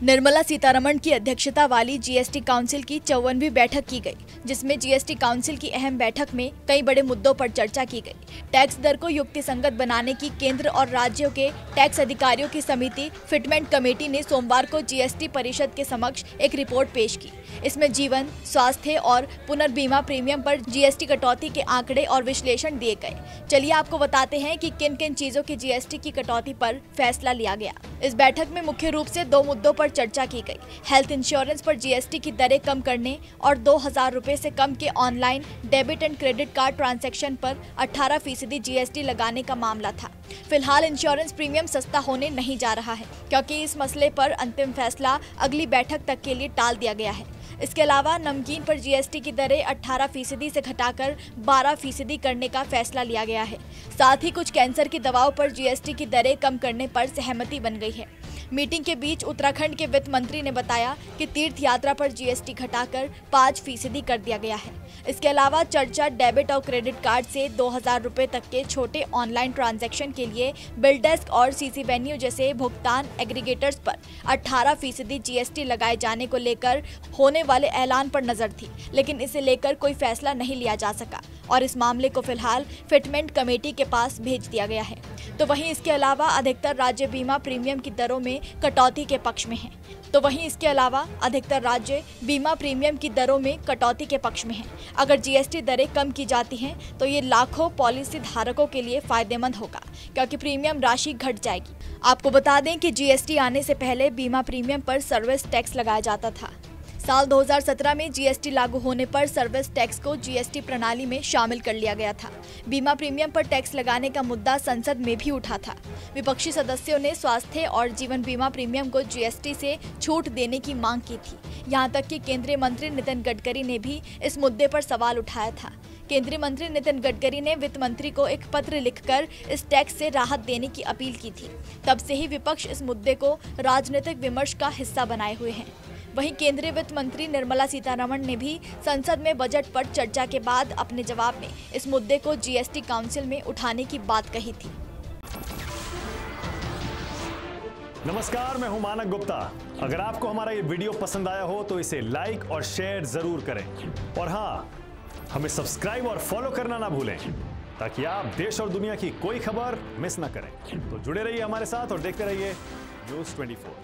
निर्मला सीतारमण की अध्यक्षता वाली जीएसटी काउंसिल की 54वीं बैठक की गई, जिसमें जीएसटी काउंसिल की अहम बैठक में कई बड़े मुद्दों पर चर्चा की गई। टैक्स दर को युक्तिसंगत बनाने की केंद्र और राज्यों के टैक्स अधिकारियों की समिति फिटमेंट कमेटी ने सोमवार को जीएसटी परिषद के समक्ष एक रिपोर्ट पेश की। इसमें जीवन, स्वास्थ्य और पुनर्बीमा प्रीमियम पर जीएसटी कटौती के आंकड़े और विश्लेषण दिए गए। चलिए आपको बताते हैं कि किन किन चीजों की जीएसटी की कटौती पर फैसला लिया गया। इस बैठक में मुख्य रूप से दो मुद्दों पर चर्चा की गई। हेल्थ इंश्योरेंस पर जीएसटी की दरें कम करने और 2000 रुपए से कम के online debit and credit card transaction पर 18% जीएसटी लगाने का मामला था। फिलहाल इंश्योरेंस प्रीमियम सस्ता होने नहीं जा रहा है, क्योंकि इस मसले पर अंतिम फैसला अगली बैठक तक के लिए टाल दिया गया है। इसके अलावा नमकीन पर जीएसटी की दरें 18% से घटाकर 12% करने का फैसला लिया गया है। साथ ही कुछ कैंसर की दवाओं पर जीएसटी की दरें कम करने पर सहमति बन गई है। मीटिंग के बीच उत्तराखंड के वित्त मंत्री ने बताया कि तीर्थ यात्रा पर जीएसटी घटाकर 5% कर दिया गया है। इसके अलावा चर्चा डेबिट और क्रेडिट कार्ड से 2000 रुपए तक के छोटे ऑनलाइन ट्रांजैक्शन के लिए बिल डेस्क और सीसी वेन्यू जैसे भुगतान एग्रीगेटर्स पर 18% जीएसटी लगाए जाने को लेकर होने वाले ऐलान पर नजर थी, लेकिन इसे लेकर कोई फैसला नहीं लिया जा सका और इस मामले को फिलहाल फिटमेंट कमेटी के पास भेज दिया गया है। तो वहीं इसके अलावा अधिकतर राज्य बीमा प्रीमियम की दरों में कटौती के पक्ष में हैं। अगर जीएसटी दरें कम की जाती हैं तो ये लाखों पॉलिसी धारकों के लिए फायदेमंद होगा, क्योंकि प्रीमियम राशि घट जाएगी। आपको बता दें कि जीएसटी आने से पहले बीमा प्रीमियम पर सर्विस टैक्स लगाया जाता था। साल 2017 में जीएसटी लागू होने पर सर्विस टैक्स को जीएसटी प्रणाली में शामिल कर लिया गया था। बीमा प्रीमियम पर टैक्स लगाने का मुद्दा संसद में भी उठा था। विपक्षी सदस्यों ने स्वास्थ्य और जीवन बीमा प्रीमियम को जीएसटी से छूट देने की मांग की थी। यहां तक कि केंद्रीय मंत्री नितिन गडकरी ने भी इस मुद्दे पर सवाल उठाया था। केंद्रीय मंत्री नितिन गडकरी ने वित्त मंत्री को एक पत्र लिखकर इस टैक्स से राहत देने की अपील की थी। तब से ही विपक्ष इस मुद्दे को राजनीतिक विमर्श का हिस्सा बनाए हुए हैं। वहीं केंद्रीय वित्त मंत्री निर्मला सीतारमण ने भी संसद में बजट पर चर्चा के बाद अपने जवाब में इस मुद्दे को जीएसटी काउंसिल में उठाने की बात कही थी। नमस्कार, मैं हूं मानक गुप्ता। अगर आपको हमारा ये वीडियो पसंद आया हो तो इसे लाइक और शेयर जरूर करें, और हाँ, हमें सब्सक्राइब और फॉलो करना ना भूलें, ताकि आप देश और दुनिया की कोई खबर मिस ना करें। तो जुड़े रहिए हमारे साथ और देखते रहिए न्यूज़ 24।